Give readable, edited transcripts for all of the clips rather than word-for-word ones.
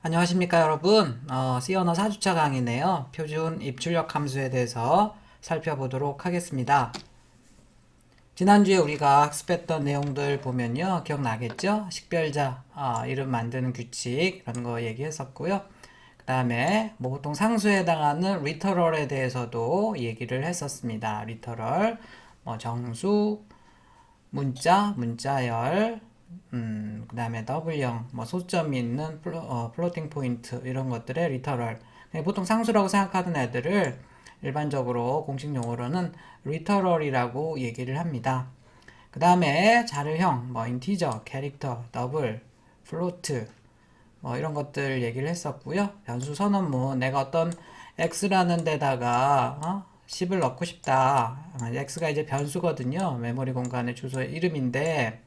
안녕하십니까 여러분. C 언어 4주차 강의네요. 표준 입출력 함수에 대해서 살펴보도록 하겠습니다. 지난주에 우리가 학습했던 내용들 보면요, 기억나겠죠? 식별자, 이름 만드는 규칙 이런 거 얘기했었고요. 그 다음에 뭐 보통 상수에 해당하는 리터럴에 대해서도 얘기를 했었습니다. 리터럴, 뭐 정수, 문자, 문자열, 그 다음에 더블형, 뭐 소점이 있는 플로팅 포인트 이런 것들의 리터럴. 보통 상수라고 생각하는 애들을 일반적으로 공식 용어로는 리터럴이라고 얘기를 합니다. 그 다음에 자료형, 뭐 인티저, 캐릭터, 더블, 플로트, 뭐 이런 것들 얘기를 했었고요. 변수 선언문, 내가 어떤 x라는 데다가 10을 넣고 싶다. x가 이제 변수거든요. 메모리 공간의 주소의 이름인데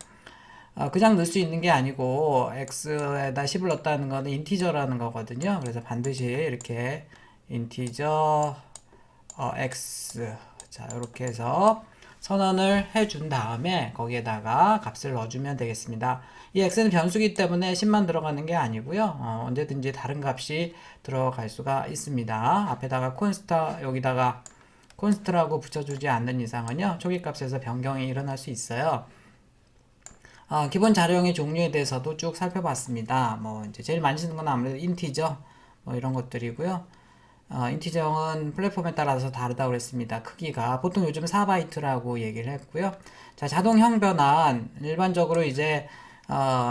그냥 넣을 수 있는 게 아니고 x에다 10을 넣었다는 거는 인티저라는 거거든요. 그래서 반드시 이렇게 인티저 x 자 이렇게 해서 선언을 해준 다음에 거기에다가 값을 넣어주면 되겠습니다. 이 x는 변수기 때문에 10만 들어가는 게 아니고요. 언제든지 다른 값이 들어갈 수가 있습니다. 앞에다가 콘스타 여기다가 콘스트라고 붙여주지 않는 이상은요, 초기값에서 변경이 일어날 수 있어요. 기본 자료형의 종류에 대해서도 쭉 살펴봤습니다. 뭐 이제 제일 많이 쓰는 건 아무래도 인티저 뭐 이런 것들이고요. 인티저는 플랫폼에 따라서 다르다고 그랬습니다. 크기가 보통 요즘 4바이트라고 얘기를 했고요. 자, 자동형 변환 일반적으로 이제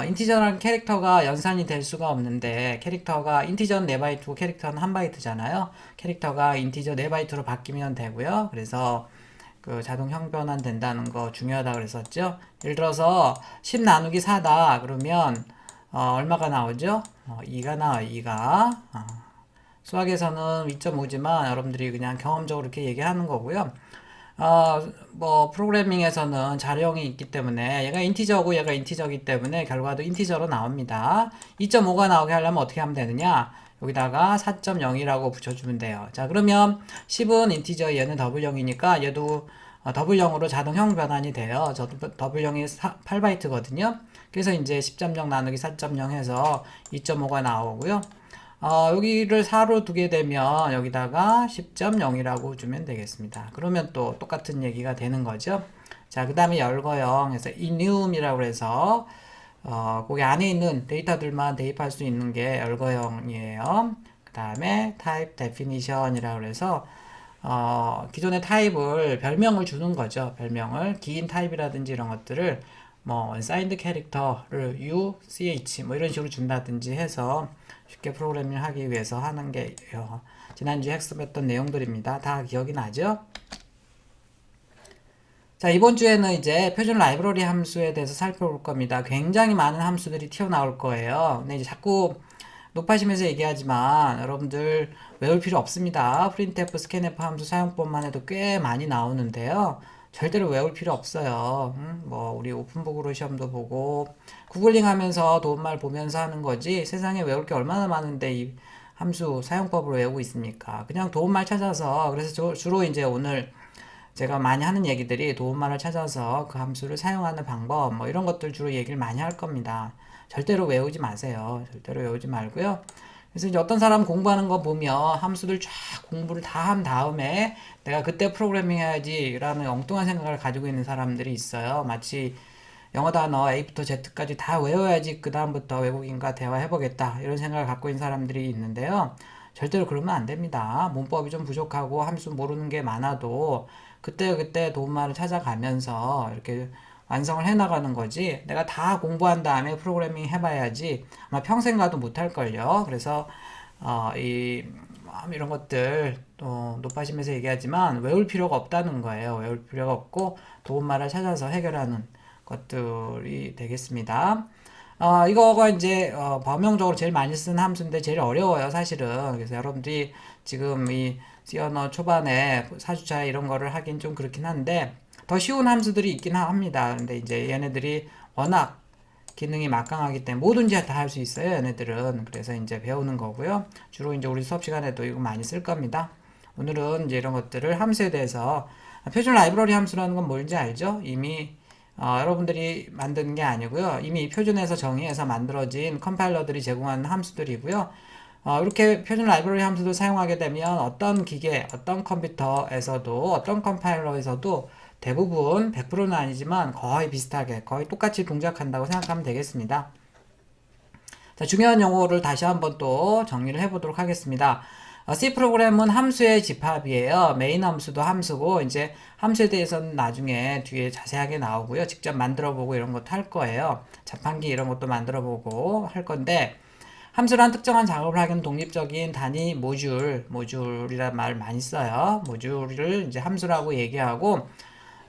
인티저라는 캐릭터가 연산이 될 수가 없는데, 캐릭터가 인티저는 4바이트고 캐릭터는 1바이트잖아요. 캐릭터가 인티저 4바이트로 바뀌면 되고요. 그래서 그 자동 형변환 된다는 거 중요하다 그랬었죠. 예를 들어서 10 나누기 4다 그러면 얼마가 나오죠? 2가 나와요. 2가 수학에서는 2.5지만 여러분들이 그냥 경험적으로 이렇게 얘기하는 거고요. 뭐 프로그래밍에서는 자료형이 있기 때문에 얘가 인티저고 얘가 인티저이기 때문에 결과도 인티저로 나옵니다. 2.5가 나오게 하려면 어떻게 하면 되느냐? 여기다가 4.0이라고 붙여주면 돼요. 자, 그러면 10은 인티저, 얘는 더블형이니까 얘도 더블형으로 자동형 변환이 돼요. 더블형이 8바이트거든요. 그래서 이제 10.0 나누기 4.0 해서 2.5가 나오고요. 여기를 4로 두게 되면 여기다가 10.0이라고 주면 되겠습니다. 그러면 또 똑같은 얘기가 되는 거죠. 자, 그 다음에 열거형 해서 enum이라고 해서 거기 안에 있는 데이터들만 대입할 수 있는 게 열거형이에요. 그 다음에 type definition이라고 해서 기존의 타입을 별명을 주는 거죠. 별명을 긴 타입이라든지 이런 것들을 뭐 unsigned 캐릭터를 u, ch 뭐 이런 식으로 준다든지 해서 쉽게 프로그래밍을 하기 위해서 하는 게 지난주에 학습했던 내용들입니다. 다 기억이 나죠? 자, 이번 주에는 이제 표준 라이브러리 함수에 대해서 살펴볼 겁니다. 굉장히 많은 함수들이 튀어나올 거예요. 근데 이제 자꾸 높아지면서 얘기하지만 여러분들 외울 필요 없습니다. printf, scanf 함수 사용법만 해도 꽤 많이 나오는데요. 절대로 외울 필요 없어요. 뭐 우리 오픈북으로 시험도 보고 구글링 하면서 도움말 보면서 하는 거지, 세상에 외울 게 얼마나 많은데 이 함수 사용법을 외우고 있습니까? 그냥 도움말 찾아서, 그래서 주로 이제 오늘 제가 많이 하는 얘기들이 도움말을 찾아서 그 함수를 사용하는 방법 뭐 이런 것들 주로 얘기를 많이 할 겁니다. 절대로 외우지 마세요. 절대로 외우지 말고요. 그래서 이제 어떤 사람 공부하는 거 보면 함수들 쫙 공부를 다 한 다음에 내가 그때 프로그래밍 해야지 라는 엉뚱한 생각을 가지고 있는 사람들이 있어요. 마치 영어 단어 A부터 Z까지 다 외워야지 그 다음부터 외국인과 대화해보겠다 이런 생각을 갖고 있는 사람들이 있는데요. 절대로 그러면 안 됩니다. 문법이 좀 부족하고 함수 모르는 게 많아도 그때그때 도움말을 찾아가면서 이렇게 완성을 해나가는 거지, 내가 다 공부한 다음에 프로그래밍 해봐야지 아마 평생 가도 못할걸요. 그래서 이런 것들 또 높아지면서 얘기하지만 외울 필요가 없다는 거예요. 외울 필요가 없고 도움말을 찾아서 해결하는 것들이 되겠습니다. 이거가 이제 범용적으로 제일 많이 쓰는 함수인데 제일 어려워요, 사실은. 그래서 여러분들이 지금 이 C 언어 초반에 4주차 이런 거를 하긴 좀 그렇긴 한데 더 쉬운 함수들이 있긴 합니다. 근데 이제 얘네들이 워낙 기능이 막강하기 때문에 뭐든지 다 할 수 있어요, 얘네들은. 그래서 이제 배우는 거고요. 주로 이제 우리 수업 시간에도 이거 많이 쓸 겁니다. 오늘은 이제 이런 것들을 함수에 대해서, 표준 라이브러리 함수라는 건 뭔지 알죠? 이미 여러분들이 만드는 게 아니고요. 이미 표준에서 정의해서 만들어진 컴파일러들이 제공하는 함수들이고요. 이렇게 표준 라이브러리 함수를 사용하게 되면 어떤 기계, 어떤 컴퓨터에서도, 어떤 컴파일러에서도 대부분 100%는 아니지만 거의 비슷하게, 거의 똑같이 동작한다고 생각하면 되겠습니다. 자, 중요한 용어를 다시 한번 또 정리를 해보도록 하겠습니다. C 프로그램은 함수의 집합이에요. 메인 함수도 함수고, 이제 함수에 대해서는 나중에 뒤에 자세하게 나오고요. 직접 만들어보고 이런 것도 할 거예요. 자판기 이런 것도 만들어보고 할 건데, 함수란 특정한 작업을 하기는 독립적인 단위 모듈이라는 말을 많이 써요. 모듈을 이제 함수라고 얘기하고,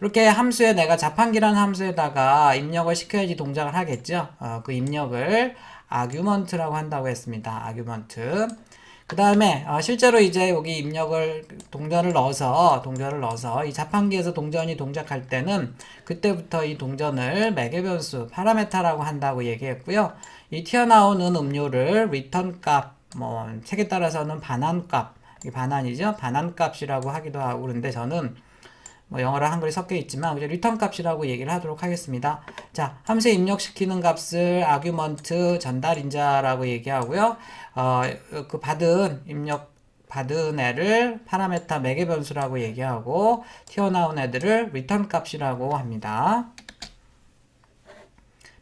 이렇게 함수에 내가 자판기라는 함수에다가 입력을 시켜야지 동작을 하겠죠. 그 입력을 아규먼트라고 한다고 했습니다. 아규먼트. 그 다음에 실제로 이제 여기 입력을 동전을 넣어서 이 자판기에서 동전이 동작할 때는 그때부터 이 동전을 매개 변수 파라메타라고 한다고 얘기했고요. 이 튀어나오는 음료를 리턴 값, 뭐 책에 따라서는 반환값, 이 반환이죠. 반환값이라고 하기도 하고 그런데 저는 뭐 영어랑 한글이 섞여 있지만 그냥 리턴 값이라고 얘기를 하도록 하겠습니다. 자, 함수에 입력시키는 값을 아규먼트 전달인자라고 얘기하고요. 그 받은 애를 파라메타 매개 변수라고 얘기하고 튀어나온 애들을 리턴 값이라고 합니다.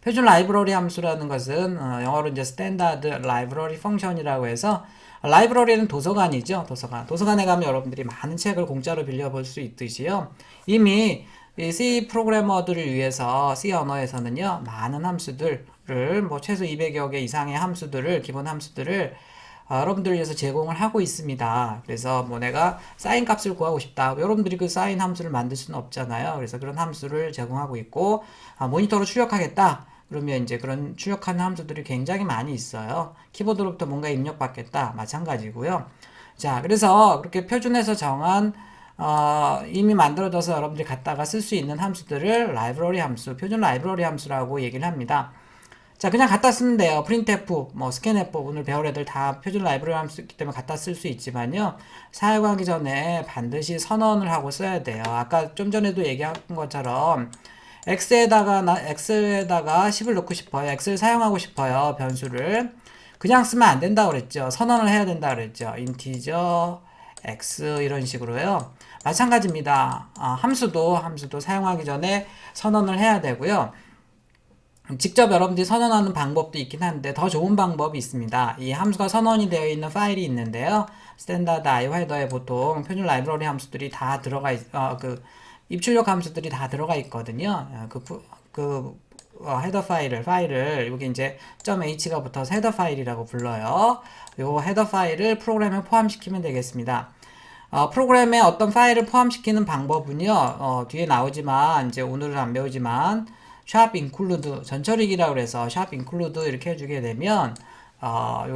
표준 라이브러리 함수라는 것은 영어로 이제 스탠다드 라이브러리 펑션이라고 해서 라이브러리는 도서관이죠. 도서관에 가면 여러분들이 많은 책을 공짜로 빌려볼 수 있듯이요. 이미 이 C 프로그래머들을 위해서 C 언어에서는요. 많은 함수들을 뭐 최소 200여 개 이상의 함수들을 기본 함수들을 여러분들을 위해서 제공을 하고 있습니다. 그래서 뭐 내가 사인 값을 구하고 싶다. 여러분들이 그 사인 함수를 만들 수는 없잖아요. 그래서 그런 함수를 제공하고 있고 모니터로 출력하겠다. 그러면 이제 그런 출력하는 함수들이 굉장히 많이 있어요. 키보드로부터 뭔가 입력받겠다. 마찬가지고요. 자, 그래서 그렇게 표준에서 정한 이미 만들어져서 여러분들이 갖다가 쓸 수 있는 함수들을 라이브러리 함수, 표준 라이브러리 함수라고 얘기를 합니다. 자, 그냥 갖다 쓰면 돼요. printf, 뭐 scanf 오늘 배울 애들 다 표준 라이브러리 함수이기 때문에 갖다 쓸 수 있지만요. 사용하기 전에 반드시 선언을 하고 써야 돼요. 아까 좀 전에도 얘기한 것처럼 엑스에다가 10을 넣고 싶어요. 엑스를 사용하고 싶어요. 변수를. 그냥 쓰면 안 된다고 그랬죠. 선언을 해야 된다 그랬죠. 인티저 x 이런 식으로요. 마찬가지입니다. 함수도 사용하기 전에 선언을 해야 되고요. 직접 여러분들이 선언하는 방법도 있긴 한데 더 좋은 방법이 있습니다. 이 함수가 선언이 되어 있는 파일이 있는데요. 스탠다드 IO 헤더에 보통 표준 라이브러리 함수들이 다 들어가 입출력 함수들이 다 들어가 있거든요. 헤더 파일을 여기 이제 .h가 붙어서 헤더 파일이라고 불러요. 요 헤더 파일을 프로그램에 포함시키면 되겠습니다. 프로그램에 어떤 파일을 포함시키는 방법은요. 뒤에 나오지만 이제 오늘은 안 배우지만 샵 include 전처리기라고 해서 샵 include 이렇게 해주게 되면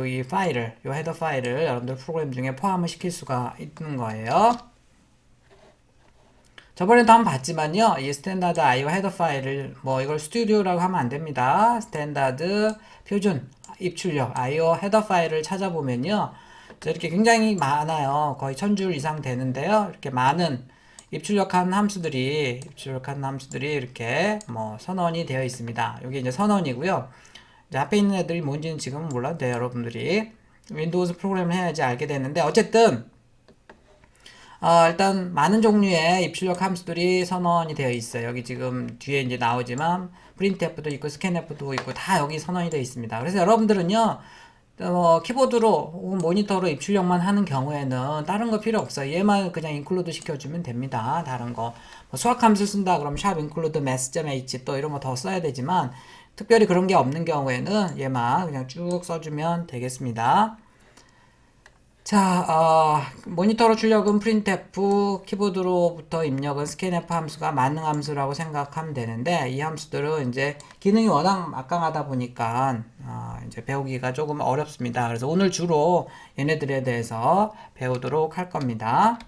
이 파일을 요 헤더 파일을 여러분들 프로그램 중에 포함을 시킬 수가 있는 거예요. 저번에도 한번 봤지만요. 이 스탠다드 IO 헤더 파일을 뭐 이걸 스튜디오라고 하면 안 됩니다. 스탠다드 표준 입출력 IO 헤더 파일을 찾아보면요. 이렇게 굉장히 많아요. 거의 1000줄 이상 되는데요. 이렇게 많은 입출력한 함수들이 이렇게 뭐 선언이 되어 있습니다. 여기 이제 선언이고요. 이제 앞에 있는 애들이 뭔지는 지금은 몰라도 돼요. 여러분들이 윈도우즈 프로그램을 해야지 알게 되는데 어쨌든 일단 많은 종류의 입출력 함수들이 선언이 되어 있어요. 여기 지금 뒤에 이제 나오지만 printf도 있고 scanf도 있고 다 여기 선언이 되어 있습니다. 그래서 여러분들은요 키보드로 혹은 모니터로 입출력만 하는 경우에는 다른 거 필요 없어요. 얘만 그냥 include 시켜주면 됩니다. 다른 거 뭐 수학 함수 쓴다 그러면 샵 include math.h 또 이런 거 더 써야 되지만 특별히 그런 게 없는 경우에는 얘만 그냥 쭉 써주면 되겠습니다. 자, 모니터로 출력은 printf, 키보드로부터 입력은 scanf 함수가 만능 함수라고 생각하면 되는데 이 함수들은 이제 기능이 워낙 막강하다 보니까 이제 배우기가 조금 어렵습니다. 그래서 오늘 주로 얘네들에 대해서 배우도록 할 겁니다.